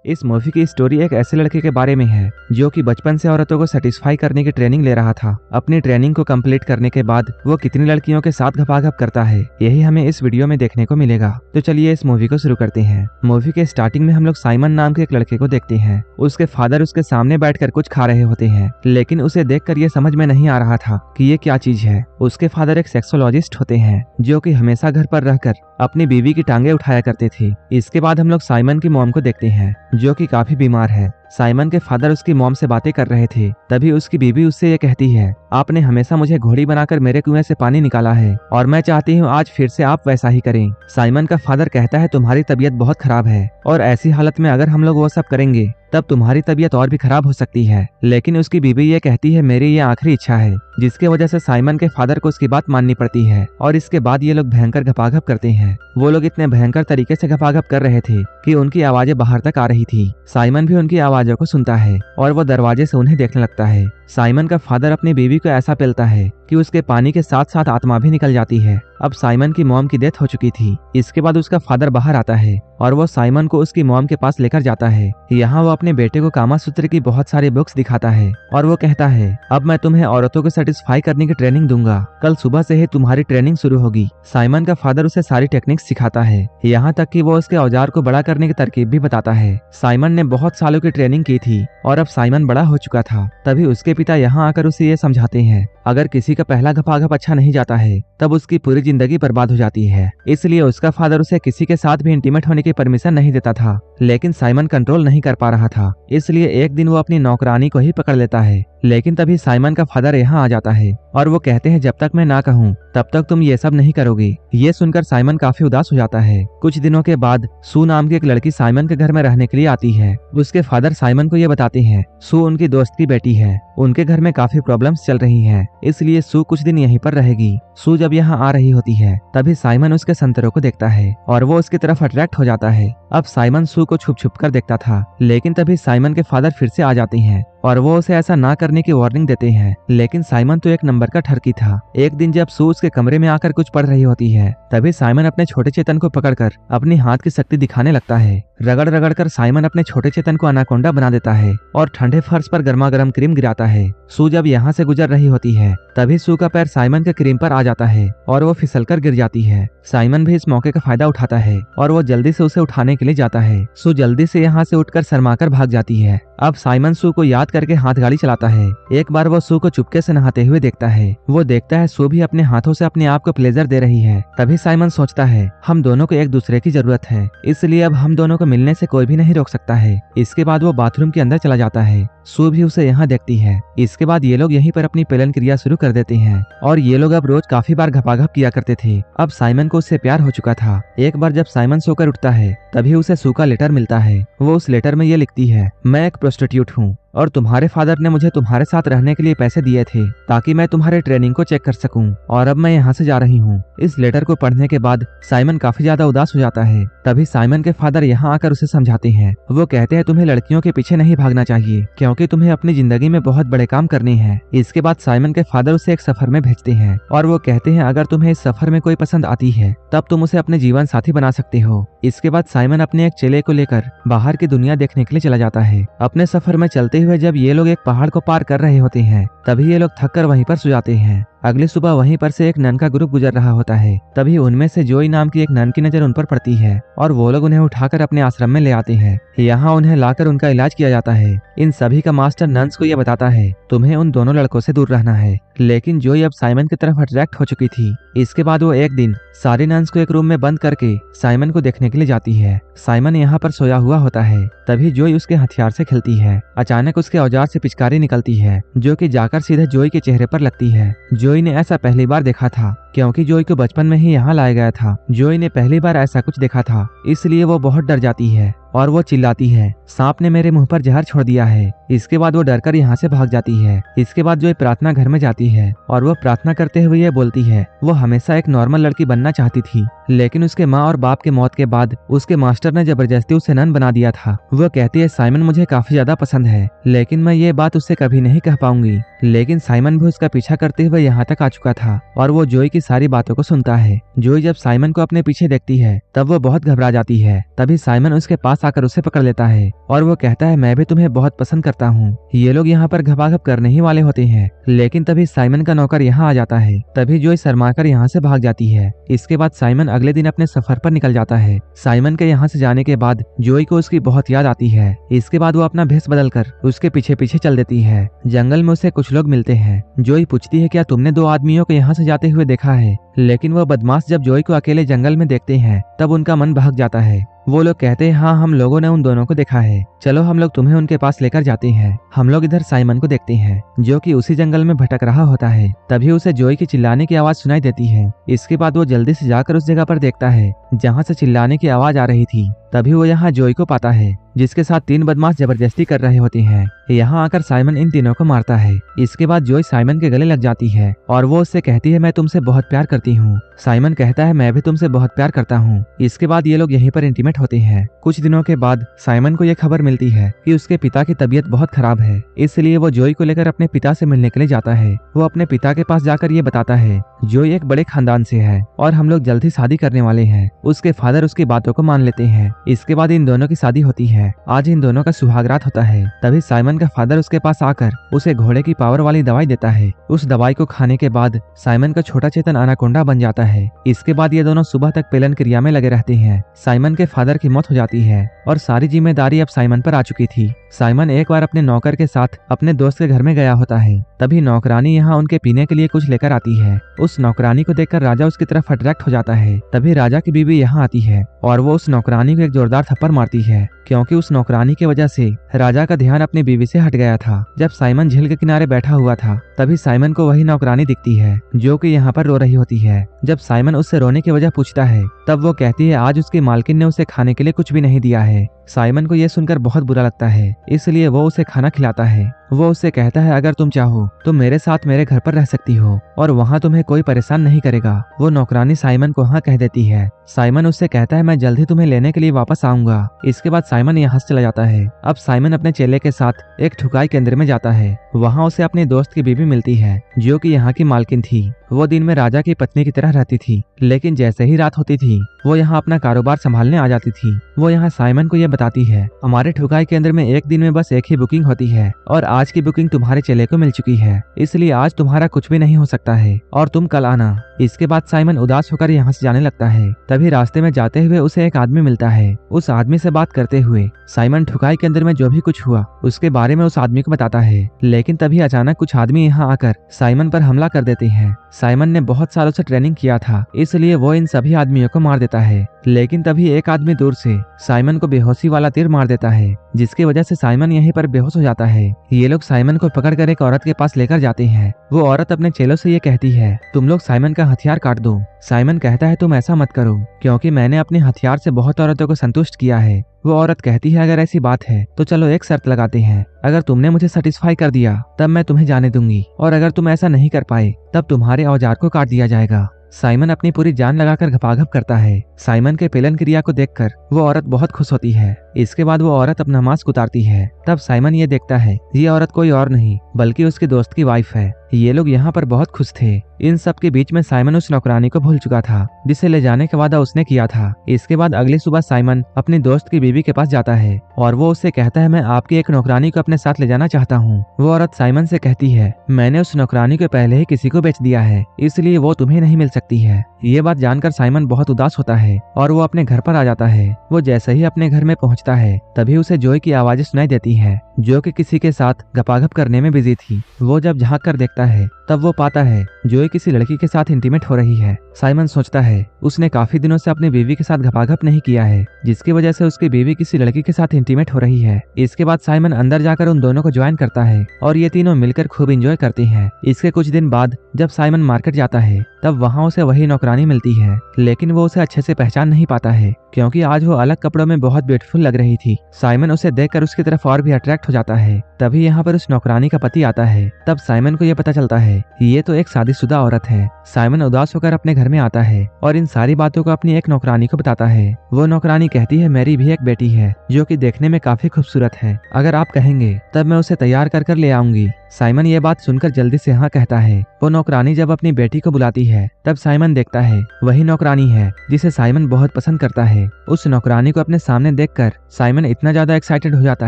इस मूवी की स्टोरी एक ऐसे लड़के के बारे में है जो कि बचपन से औरतों को सेटिस्फाई करने की ट्रेनिंग ले रहा था। अपनी ट्रेनिंग को कंप्लीट करने के बाद वो कितनी लड़कियों के साथ घपाघप करता है, यही हमें इस वीडियो में देखने को मिलेगा। तो चलिए इस मूवी को शुरू करते हैं। मूवी के स्टार्टिंग में हम लोग साइमन नाम के एक लड़के को देखते हैं। उसके फादर उसके सामने बैठकर कुछ खा रहे होते हैं, लेकिन उसे देखकर ये समझ में नहीं आ रहा था कि ये क्या चीज है। उसके फादर एक सेक्सोलॉजिस्ट होते हैं जो कि हमेशा घर पर रहकर अपनी बीवी की टांगे उठाया करते थे। इसके बाद हम लोग साइमन की मॉम को देखते हैं जो कि काफी बीमार है। साइमन के फादर उसकी मॉम से बातें कर रहे थे, तभी उसकी बीवी उससे ये कहती है, आपने हमेशा मुझे घोड़ी बनाकर मेरे कुएं से पानी निकाला है और मैं चाहती हूँ आज फिर से आप वैसा ही करें। साइमन का फादर कहता है, तुम्हारी तबीयत बहुत खराब है और ऐसी हालत में अगर हम लोग वो सब करेंगे तब तुम्हारी तबीयत और भी खराब हो सकती है। लेकिन उसकी बीवी ये कहती है, मेरी ये आखिरी इच्छा है, जिसके वजह से साइमन के फादर को उसकी बात माननी पड़ती है। और इसके बाद ये लोग भयंकर घपाघप करते हैं। वो लोग इतने भयंकर तरीके से घपाघप कर रहे थे कि उनकी आवाजें बाहर तक आ रही थी। साइमन भी उनकी आवाजों को सुनता है और वो दरवाजे से उन्हें देखने लगता है। साइमन का फादर अपनी बीवी को ऐसा पेलता है कि उसके पानी के साथ साथ आत्मा भी निकल जाती है। अब साइमन की मॉम की डेथ हो चुकी थी। इसके बाद उसका फादर बाहर आता है और वो साइमन को उसकी मॉम के पास लेकर जाता है। यहाँ वो अपने बेटे को कामा सूत्र की बहुत सारी बुक्स दिखाता है और वो कहता है, अब मैं तुम्हें औरतों को सेटिस्फाई करने की ट्रेनिंग दूंगा, कल सुबह से ही तुम्हारी ट्रेनिंग शुरू होगी। साइमन का फादर उसे सारी टेक्निक्स सिखाता है, यहाँ तक कि वो उसके औजार को बड़ा करने की तरकीब भी बताता है। साइमन ने बहुत सालों की ट्रेनिंग की थी और अब साइमन बड़ा हो चुका था। तभी उसके पिता यहाँ आकर उसे ये समझाते हैं, अगर किसी का पहला घपाघप अच्छा नहीं जाता है तब उसकी पूरी जिंदगी बर्बाद हो जाती है। इसलिए उसका फादर उसे किसी के साथ भी इंटीमेट होने की परमिशन नहीं देता था। लेकिन साइमन कंट्रोल नहीं कर पा रहा था, इसलिए एक दिन वो अपनी नौकरानी को ही पकड़ लेता है। लेकिन तभी साइमन का फादर यहाँ आ जाता है और वो कहते हैं, जब तक मैं ना कहूँ तब तक तुम ये सब नहीं करोगे। ये सुनकर साइमन काफी उदास हो जाता है। कुछ दिनों के बाद सू नाम की एक लड़की साइमन के घर में रहने के लिए आती है। उसके फादर साइमन को ये बताते हैं, सू उनकी दोस्त की बेटी है, उनके घर में काफी प्रॉब्लम्स चल रही हैं, इसलिए सू कुछ दिन यहीं पर रहेगी। सू जब यहाँ आ रही होती है तभी साइमन उसके संतरों को देखता है और वो उसकी तरफ अट्रैक्ट हो जाता है। अब साइमन सू को छुप छुप कर देखता था, लेकिन तभी साइमन के फादर फिर से आ जाते हैं और वो उसे ऐसा ना करने की वार्निंग देते हैं। लेकिन साइमन तो एक नंबर का ठरकी था। एक दिन जब सू उसके कमरे में आकर कुछ पढ़ रही होती है, तभी साइमन अपने छोटे चेतन को पकड़कर अपनी हाथ की शक्ति दिखाने लगता है। रगड़ रगड़ कर साइमन अपने छोटे चेतन को अनाकोंडा बना देता है और ठंडे फर्श पर गर्मा गर्म क्रीम गिराता है। सू जब यहाँ से गुजर रही होती है तभी सू का पैर साइमन के क्रीम पर आ जाता है और वो फिसलकर गिर जाती है। साइमन भी इस मौके का फायदा उठाता है और वो जल्दी से उसे उठाने के लिए जाता है। सू जल्दी से यहाँ से उठकर शर्माकर भाग जाती है। अब साइमन सू को याद करके हाथ गाड़ी चलाता है। एक बार वो सू को चुपके से नहाते हुए देखता है। वो देखता है सू भी अपने हाथों से अपने आप को प्लेजर दे रही है। तभी साइमन सोचता है, हम दोनों को एक दूसरे की जरूरत है, इसलिए अब हम दोनों को मिलने से कोई भी नहीं रोक सकता है। इसके बाद वो बाथरूम के अंदर चला जाता है। सू भी उसे यहाँ देखती है। इसके बाद ये लोग यहीं पर अपनी पेलन क्रिया शुरू कर देते हैं और ये लोग अब रोज काफी बार घपाघप किया करते थे। अब साइमन को उससे प्यार हो चुका था। एक बार जब साइमन सोकर उठता है तभी उसे सू का लेटर मिलता है। वो उस लेटर में ये लिखती है, मैं एक प्रोस्टिट्यूट हूँ और तुम्हारे फादर ने मुझे तुम्हारे साथ रहने के लिए पैसे दिए थे ताकि मैं तुम्हारे ट्रेनिंग को चेक कर सकूं और अब मैं यहाँ से जा रही हूँ। इस लेटर को पढ़ने के बाद साइमन काफी ज्यादा उदास हो जाता है। तभी साइमन के फादर यहाँ आकर उसे समझाते हैं। वो कहते हैं, तुम्हें लड़कियों के पीछे नहीं भागना चाहिए क्योंकि तुम्हें अपनी जिंदगी में बहुत बड़े काम करने हैं। इसके बाद साइमन के फादर उसे एक सफर में भेजते हैं और वो कहते हैं, अगर तुम्हें इस सफर में कोई पसंद आती है तब तुम उसे अपने जीवन साथी बना सकते हो। इसके बाद साइमन अपने एक चेले को लेकर बाहर की दुनिया देखने के लिए चला जाता है। अपने सफर में चलते हुए जब ये लोग एक पहाड़ को पार कर रहे होते हैं तभी ये लोग थककर वहीं पर सो जाते हैं। अगली सुबह वहीं पर से एक नन का ग्रुप गुजर रहा होता है। तभी उनमें से जोई नाम की एक नन की नजर उन पर पड़ती है और वो लोग उन्हें उठाकर अपने आश्रम में ले आते हैं। यहाँ उन्हें लाकर उनका इलाज किया जाता है। इन सभी का मास्टर नन्स को यह बताता है, तुम्हें उन दोनों लड़कों से दूर रहना है। लेकिन जोई अब साइमन की तरफ अट्रैक्ट हो चुकी थी। इसके बाद वो एक दिन सारे नन्स को एक रूम में बंद करके साइमन को देखने के लिए जाती है। साइमन यहाँ पर सोया हुआ होता है। तभी जोई उसके हथियार से खेलती है। अचानक उसके औजार से पिचकारी निकलती है जो कि जाकर सीधे जोई के चेहरे पर लगती है। जोई ने ऐसा पहली बार देखा था क्योंकि जोई को बचपन में ही यहाँ लाया गया था। जोई ने पहली बार ऐसा कुछ देखा था, इसलिए वो बहुत डर जाती है और वो चिल्लाती है, सांप ने मेरे मुंह पर जहर छोड़ दिया है। इसके बाद वो डरकर यहाँ से भाग जाती है। इसके बाद जोई प्रार्थना घर में जाती है और वो प्रार्थना करते हुए ये बोलती है, वो हमेशा एक नॉर्मल लड़की बनना चाहती थी, लेकिन उसके माँ और बाप के मौत के बाद उसके मास्टर ने जबरदस्ती उसे नन बना दिया था। वो कहती है, साइमन मुझे काफी ज्यादा पसंद है, लेकिन मैं ये बात उससे कभी नहीं कह पाऊंगी। लेकिन साइमन भी उसका पीछा करते हुए यहाँ तक आ चुका था और वो जोई की की सारी बातों को सुनता है। जोई जब साइमन को अपने पीछे देखती है तब वो बहुत घबरा जाती है। तभी साइमन उसके पास आकर उसे पकड़ लेता है और वो कहता है मैं भी तुम्हें बहुत पसंद करता हूँ। ये लोग यहाँ पर घबाघब करने ही वाले होते हैं, लेकिन तभी साइमन का नौकर यहाँ आ जाता है। तभी जोई शर्माकर यहाँ से भाग जाती है। इसके बाद साइमन अगले दिन अपने सफर पर निकल जाता है। साइमन के यहाँ से जाने के बाद जोई को उसकी बहुत याद आती है। इसके बाद वो अपना भेष बदलकर उसके पीछे पीछे चल देती है। जंगल में उसे कुछ लोग मिलते हैं। जोई पूछती है क्या तुमने 2 आदमियों को यहाँ से जाते हुए देखा है, लेकिन वो बदमाश जब जोई को अकेले जंगल में देखते हैं तब उनका मन भाग जाता है। वो लोग कहते हैं हाँ हम लोगों ने उन दोनों को देखा है, चलो हम लोग तुम्हें उनके पास लेकर जाते हैं। हम लोग इधर साइमन को देखते हैं जो कि उसी जंगल में भटक रहा होता है। तभी उसे जोई की चिल्लाने की आवाज सुनाई देती है। इसके बाद वो जल्दी से जाकर उस जगह पर देखता है जहाँ से चिल्लाने की आवाज आ रही थी। तभी वो यहाँ जोई को पाता है जिसके साथ 3 बदमाश जबरदस्ती कर रहे होते हैं। यहाँ आकर साइमन इन तीनों को मारता है। इसके बाद जोई साइमन के गले लग जाती है और वो उससे कहती है मैं तुमसे बहुत प्यार करती हूँ। साइमन कहता है मैं भी तुमसे बहुत प्यार करता हूँ। इसके बाद ये लोग यहीं पर इंटीमेट होते हैं। कुछ दिनों के बाद साइमन को यह खबर मिलती है कि उसके पिता की तबीयत बहुत खराब है, इसलिए वो जोई को लेकर अपने पिता से मिलने के लिए जाता है। वो अपने पिता के पास जाकर ये बताता है जोई एक बड़े खानदान से है और हम लोग जल्द ही शादी करने वाले हैं। उसके फादर उसकी बातों को मान लेते हैं। इसके बाद इन दोनों की शादी होती है। आज इन दोनों का सुहागरात होता है। तभी साइमन का फादर उसके पास आकर उसे घोड़े की पावर वाली दवाई देता है। उस दवाई को खाने के बाद साइमन का छोटा चेतन अनाकोंडा बन जाता है। इसके बाद ये दोनों सुबह तक पेलन क्रिया में लगे रहते हैं। साइमन के फादर की मौत हो जाती है और सारी जिम्मेदारी अब साइमन पर आ चुकी थी। साइमन एक बार अपने नौकर के साथ अपने दोस्त के घर में गया होता है। तभी नौकरानी यहाँ उनके पीने के लिए कुछ लेकर आती है। उस नौकरानी को देखकर राजा उसकी तरफ अट्रैक्ट हो जाता है। तभी राजा की बीवी यहाँ आती है और वो उस नौकरानी को एक जोरदार थप्पड़ मारती है, क्योंकि उस नौकरानी की वजह से राजा का ध्यान अपनी बीवी से हट गया था। जब साइमन झील के किनारे बैठा हुआ था तभी साइमन को वही नौकरानी दिखती है जो कि यहाँ पर रो रही होती है। जब साइमन उससे रोने की वजह पूछता है तब वो कहती है आज उसकी मालकिन ने उसे खाने के लिए कुछ भी नहीं दिया है। साइमन को यह सुनकर बहुत बुरा लगता है, इसलिए वो उसे खाना खिलाता है। वो उससे कहता है अगर तुम चाहो तो मेरे साथ मेरे घर पर रह सकती हो और वहाँ तुम्हें कोई परेशान नहीं करेगा। वो नौकरानी साइमन को हाँ कह देती है। साइमन उससे कहता है मैं जल्द ही तुम्हें लेने के लिए वापस आऊंगा। इसके बाद साइमन यहाँ से चला जाता है। अब साइमन अपने चेले के साथ एक ठुकाई केंद्र में जाता है। वहाँ उसे अपने दोस्त की बीवी मिलती है जो कि यहाँ की मालकिन थी। वो दिन में राजा की पत्नी की तरह रहती थी, लेकिन जैसे ही रात होती थी वो यहाँ अपना कारोबार संभालने आ जाती थी। वो यहाँ साइमन को यह बताती है हमारे ठुकाई केंद्र में एक दिन में बस एक ही बुकिंग होती है और आज की बुकिंग तुम्हारे चेले को मिल चुकी है, इसलिए आज तुम्हारा कुछ भी नहीं हो सकता है और तुम कल आना। इसके बाद साइमन उदास होकर यहाँ से जाने लगता है। तभी रास्ते में जाते हुए उसे एक आदमी मिलता है। उस आदमी से बात करते हुए साइमन ठुकाई के अंदर में जो भी कुछ हुआ उसके बारे में उस आदमी को बताता है, लेकिन तभी अचानक कुछ आदमी यहाँ आकर साइमन पर हमला कर देते हैं। साइमन ने बहुत सालों से ट्रेनिंग किया था, इसलिए वो इन सभी आदमियों को मार देता है, लेकिन तभी एक आदमी दूर से साइमन को बेहोशी वाला तीर मार देता है, जिसकी वजह से साइमन यहीं पर बेहोश हो जाता है। ये लोग साइमन को पकड़कर एक औरत के पास लेकर जाते हैं। वो औरत अपने चेलों से ये कहती है तुम लोग साइमन का हथियार काट दो। साइमन कहता है तुम ऐसा मत करो, क्योंकि मैंने अपने हथियार से बहुत औरतों को संतुष्ट किया है। वो औरत कहती है अगर ऐसी बात है तो चलो एक शर्त लगाते हैं, अगर तुमने मुझे सेटिस्फाई कर दिया तब मैं तुम्हें जाने दूंगी, और अगर तुम ऐसा नहीं कर पाए तब तुम्हारे औजार को काट दिया जाएगा। साइमन अपनी पूरी जान लगाकर घपाघप करता है। साइमन के पेलन क्रिया को देखकर वो औरत बहुत खुश होती है। इसके बाद वो औरत अपना मास्क उतारती है। तब साइमन ये देखता है ये औरत कोई और नहीं बल्कि उसके दोस्त की वाइफ है। ये लोग यहाँ पर बहुत खुश थे। इन सब के बीच में साइमन उस नौकरानी को भूल चुका था जिसे ले जाने का वादा उसने किया था। इसके बाद अगली सुबह साइमन अपनी दोस्त की बीवी के पास जाता है और वो उससे कहता है मैं आपकी एक नौकरानी को अपने साथ ले जाना चाहता हूँ। वो औरत साइमन से कहती है मैंने उस नौकरानी को पहले ही किसी को बेच दिया है, इसलिए वो तुम्हें नहीं मिल सकती है। ये बात जानकर साइमन बहुत उदास होता है और वो अपने घर पर आ जाता है। वो जैसे ही अपने घर में पहुंचता है तभी उसे जोई की आवाजें सुनाई देती है जो कि किसी के साथ गपागप करने में बिजी थी। वो जब झांक कर देखता है तब वो पाता है जोई किसी लड़की के साथ इंटीमेट हो रही है। साइमन सोचता है उसने काफी दिनों से अपनी बीवी के साथ गपागप नहीं किया है, जिसकी वजह से उसकी बीवी किसी लड़की के साथ इंटीमेट हो रही है। इसके बाद साइमन अंदर जाकर उन दोनों को ज्वाइन करता है और ये तीनों मिलकर खूब एंजॉय करते हैं। इसके कुछ दिन बाद जब साइमन मार्केट जाता है तब वहाँ उसे वही नौकरानी मिलती है, लेकिन वो उसे अच्छे से पहचान नहीं पाता है क्योंकि आज वो अलग कपड़ों में बहुत ब्यूटीफुल लग रही थी। साइमन उसे देखकर उसकी तरफ और भी अट्रैक्ट हो जाता है। तभी यहाँ पर उस नौकरानी का पति आता है। तब साइमन को यह पता चलता है है ये तो एक शादीशुदा औरत है। साइमन उदास होकर अपने घर में आता है और इन सारी बातों को अपनी एक नौकरानी को बताता है। वो नौकरानी कहती है मेरी भी एक बेटी है जो कि देखने में काफी खूबसूरत है, अगर आप कहेंगे तब मैं उसे तैयार कर ले आऊंगी। साइमन ये बात सुनकर जल्दी से हाँ कहता है। वो नौकरानी जब अपनी बेटी को बुलाती है तब साइमन देखता है वही नौकरानी है जिसे साइमन बहुत पसंद करता है। उस नौकरानी को अपने सामने देखकर साइमन इतना ज्यादा एक्साइटेड हो जाता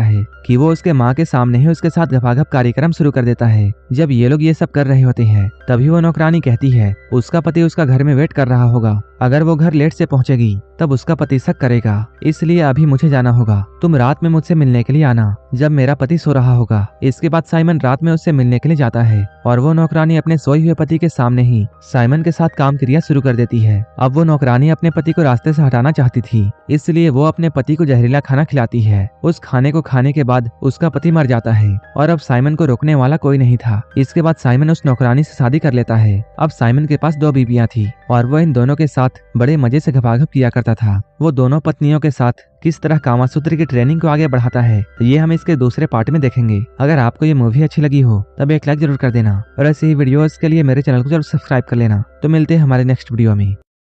है कि वो उसके माँ के सामने ही उसके साथ गपागप कार्यक्रम शुरू कर देता है। जब ये लोग ये सब कर रहे होते हैं तभी वो नौकरानी कहती है उसका पति उसका घर में वेट कर रहा होगा, अगर वो घर लेट से पहुंचेगी तब उसका पति शक करेगा, इसलिए अभी मुझे जाना होगा। तुम रात में मुझसे मिलने के लिए आना जब मेरा पति सो रहा होगा। इसके बाद साइमन रात में उससे मिलने के लिए जाता है और वो नौकरानी अपने सोए हुए पति के सामने ही साइमन के साथ काम क्रिया शुरू कर देती है। अब वो नौकरानी अपने पति को रास्ते से हटाना चाहती थी, इसलिए वो अपने पति को जहरीला खाना खिलाती है। उस खाने को खाने के बाद उसका पति मर जाता है और अब साइमन को रोकने वाला कोई नहीं था। इसके बाद साइमन उस नौकरानी से शादी कर लेता है। अब साइमन के पास 2 बीवियां थी और वो इन दोनों के साथ बड़े मजे से गपागप किया करता था। वो दोनों पत्नियों के साथ किस तरह कामासूत्र की ट्रेनिंग को आगे बढ़ाता है ये हम इसके दूसरे पार्ट में देखेंगे। अगर आपको ये मूवी अच्छी लगी हो तब एक लाइक जरूर कर देना और ऐसे ही वीडियोस के लिए मेरे चैनल को जरूर सब्सक्राइब कर लेना। तो मिलते हैं हमारे नेक्स्ट वीडियो में।